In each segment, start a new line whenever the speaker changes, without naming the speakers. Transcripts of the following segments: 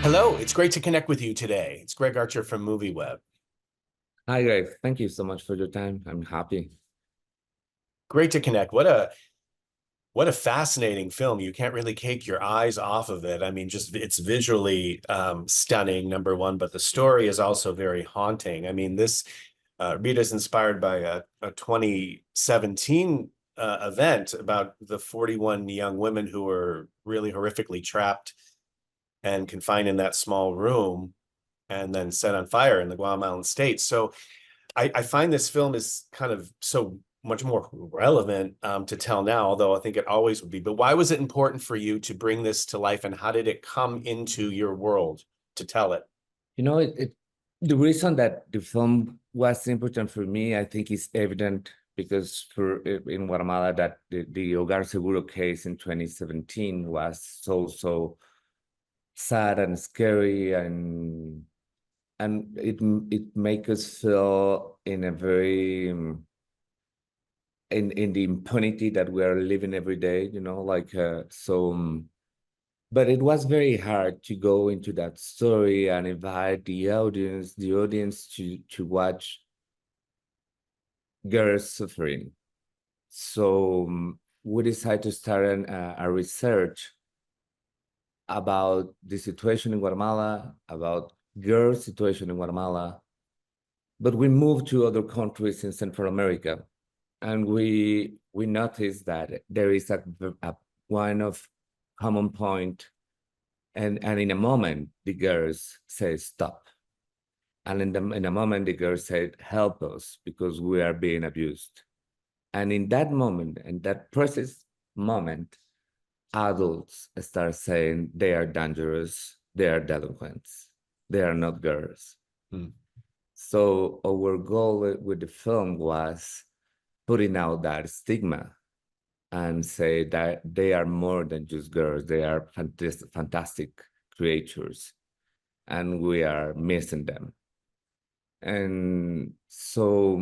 Hello, it's great to connect with you today. It's Greg Archer from MovieWeb.
Hi, Greg. Thank you so much for your time. I'm happy.
Great to connect. What a fascinating film. You can't really take your eyes off of it. I mean, just it's visually stunning, number one, but the story is also very haunting. I mean, this Rita's inspired by a 2017 event about the 41 young women who were really horrifically trapped and confined in that small room and then set on fire in the Guatemalan state. So I find this film is kind of so much more relevant to tell now, although I think it always would be. But why was it important for you to bring this to life, and how did it come into your world to tell it?
The reason that the film was important for me, I think, is evident because in Guatemala that the Hogar Seguro case in 2017 was so sad and scary, and it make us feel in a very in the impunity that we are living every day, but it was very hard to go into that story and invite the audience to watch girls suffering. So we decided to start a research about the situation in Guatemala, about girls' situation in Guatemala. But we moved to other countries in Central America, and we noticed that there is a one of common point, and in a moment the girls say stop, and in a moment the girls said help us because we are being abused, and in that moment, in that process moment, adults start saying they are dangerous, they are delinquents, they are not girls. So our goal with the film was putting out that stigma and say that they are more than just girls. They are fantastic creatures, and we are missing them. And so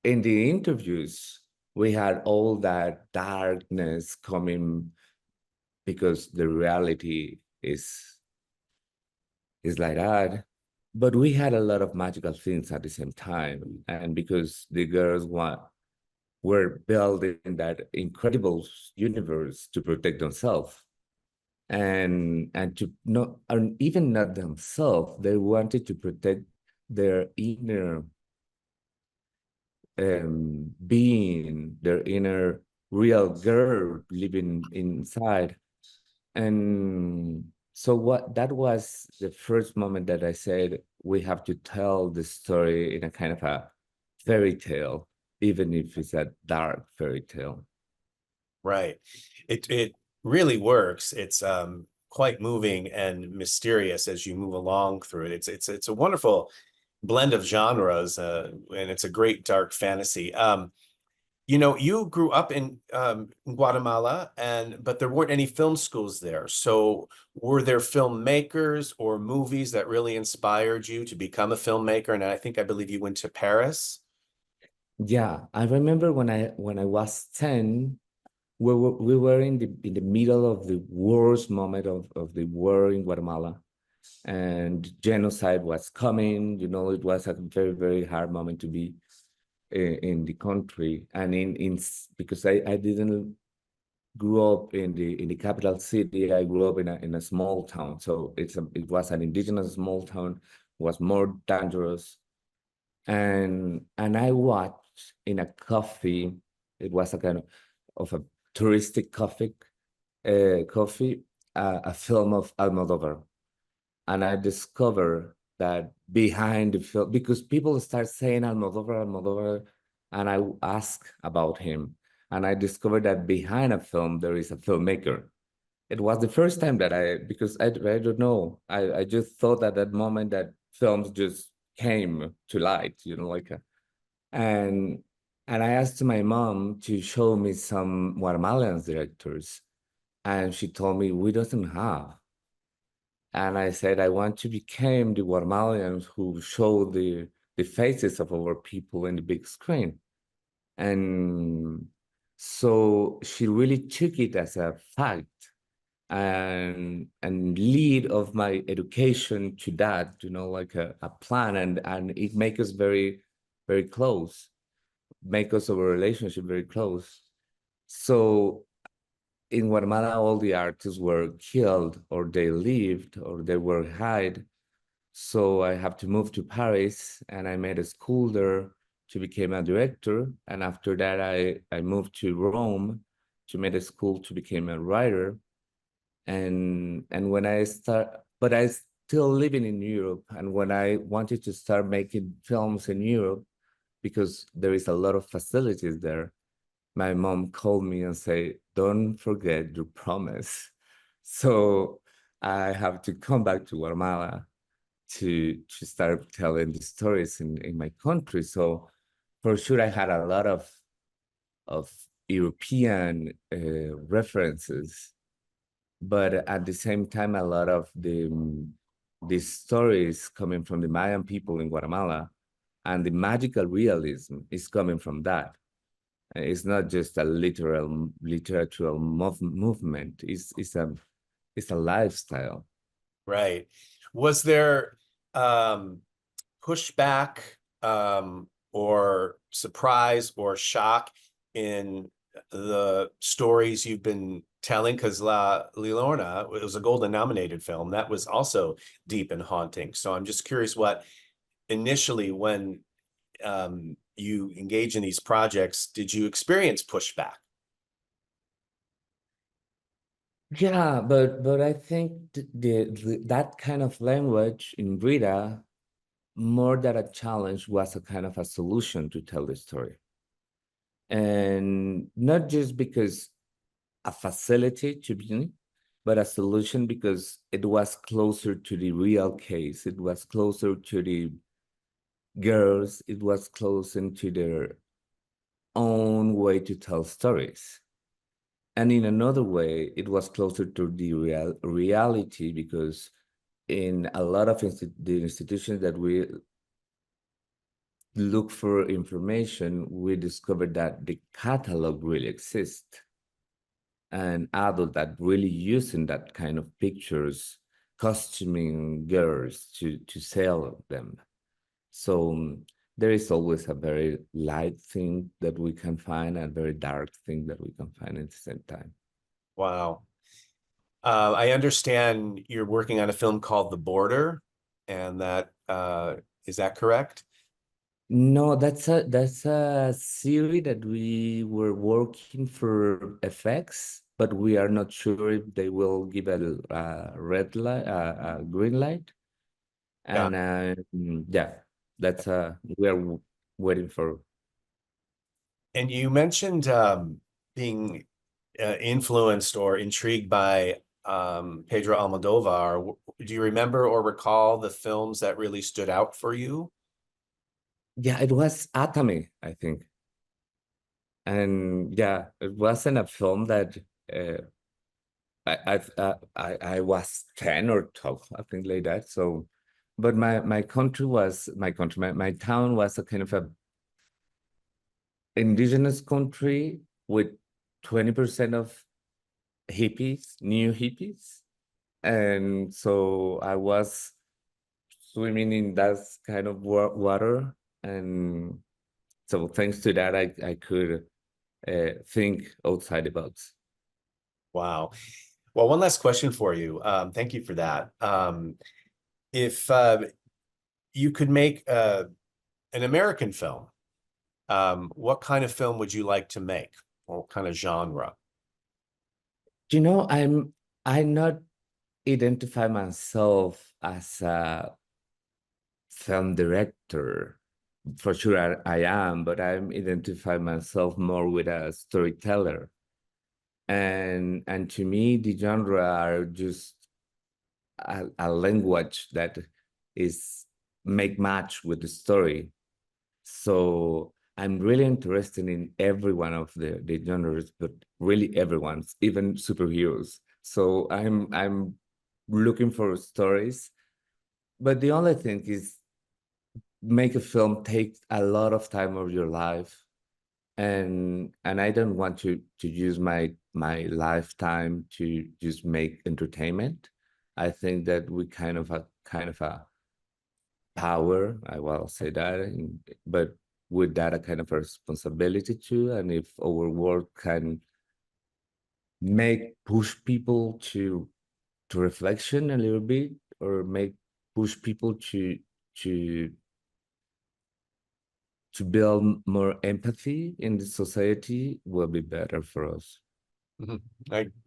in the interviews, we had all that darkness coming because the reality is like that. But we had a lot of magical things at the same time. And because the girls were building that incredible universe to protect themselves, and to not, and even not themselves, they wanted to protect their inner being, their inner real girl living inside. And so what that was the first moment that I said we have to tell the story in a kind of a fairy tale, even if it's a dark fairy tale.
Right. It really works. It's quite moving and mysterious as you move along through it. It's a wonderful blend of genres, and it's a great dark fantasy. You grew up in Guatemala, but there weren't any film schools there. So were there filmmakers or movies that really inspired you to become a filmmaker? And I believe you went to Paris.
Yeah, I remember when I was 10, we were in the middle of the worst moment of the war in Guatemala, and genocide was coming. It was a very, very hard moment to be in the country, and because I didn't grew up in the capital city. I grew up in a small town, so it was an indigenous small town, was more dangerous. And I watched in a coffee. It was a kind of a touristic coffee, a film of Almodovar, and I discovered that behind the film, because people start saying Almodovar, Almodovar, and I ask about him, and I discovered that behind a film there is a filmmaker. It was the first time that because I don't know, I just thought at that moment that films just came to light, and and I asked my mom to show me some Guatemalan directors, and she told me we doesn't have. And I said, I want to become the Guatemalans who show the faces of our people in the big screen. And so she really took it as a fact. and lead of my education to that, like a plan, and it make us very, very close, make us our relationship very close. So in Guatemala, all the artists were killed, or they lived, or they were hide. So I have to move to Paris, and I made a school there to become a director. And after that, I moved to Rome to make a school to become a writer. And when I start, but I still living in Europe. And when I wanted to start making films in Europe, because there is a lot of facilities there, my mom called me and say, "Don't forget your promise." So I have to come back to Guatemala to start telling the stories in my country. So for sure, I had a lot of European references, but at the same time, a lot of the stories coming from the Mayan people in Guatemala, and the magical realism is coming from that. It's not just a literatural movement. It's a lifestyle.
Right. Was there pushback or surprise or shock in the stories you've been telling? Because La Llorana, it was a Golden nominated film that was also deep and haunting. So I'm just curious what initially, when you engage in these projects, did you experience pushback?
Yeah, but I think that kind of language in Rita, more than a challenge, was a kind of a solution to tell the story. And not just because a facility to be, but a solution because it was closer to the real case. It was closer to the girls. It was closer to their own way to tell stories. And in another way, it was closer to the reality, because in a lot of the institutions that we look for information, we discovered that the catalog really exists, and adults that really using that kind of pictures, costuming girls to sell them. So there is always a very light thing that we can find, and a very dark thing that we can find at the same time.
Wow. I understand you're working on a film called The Border, and that is that correct?
No, that's a series that we were working for FX, but we are not sure if they will give a red light, a green light.
Got
And yeah, that's we are waiting for.
And you mentioned being influenced or intrigued by Pedro Almodovar. Do you remember or recall the films that really stood out for you?
Yeah, it was Atame, I think. And yeah, it wasn't a film that uh, I was 10 or 12, I think, like that. So, but my country was my town was a kind of a indigenous country with 20% of hippies, new hippies. And so I was swimming in that kind of water. And so thanks to that, I could think outside the box.
Wow. Well, one last question for you. Thank you for that. If you could make an American film, what kind of film would you like to make? What kind of genre?
I not identify myself as a film director. For sure, I am, but I'm identify myself more with a storyteller. And to me, the genre are just a language that is make match with the story. So I'm really interested in every one of the genres, but really everyone's, even superheroes. So I'm looking for stories. But the only thing is make a film takes a lot of time of your life. and I don't want to use my lifetime to just make entertainment. I think that we kind of a power, I will say that, but with that a kind of a responsibility too. And if our work can make push people to reflection a little bit, or make push people to to build more empathy in the society, will be better for us.
Mhm.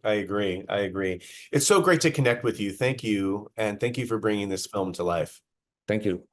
I agree. I agree. It's so great to connect with you. Thank you. And thank you for bringing this film to life.
Thank you.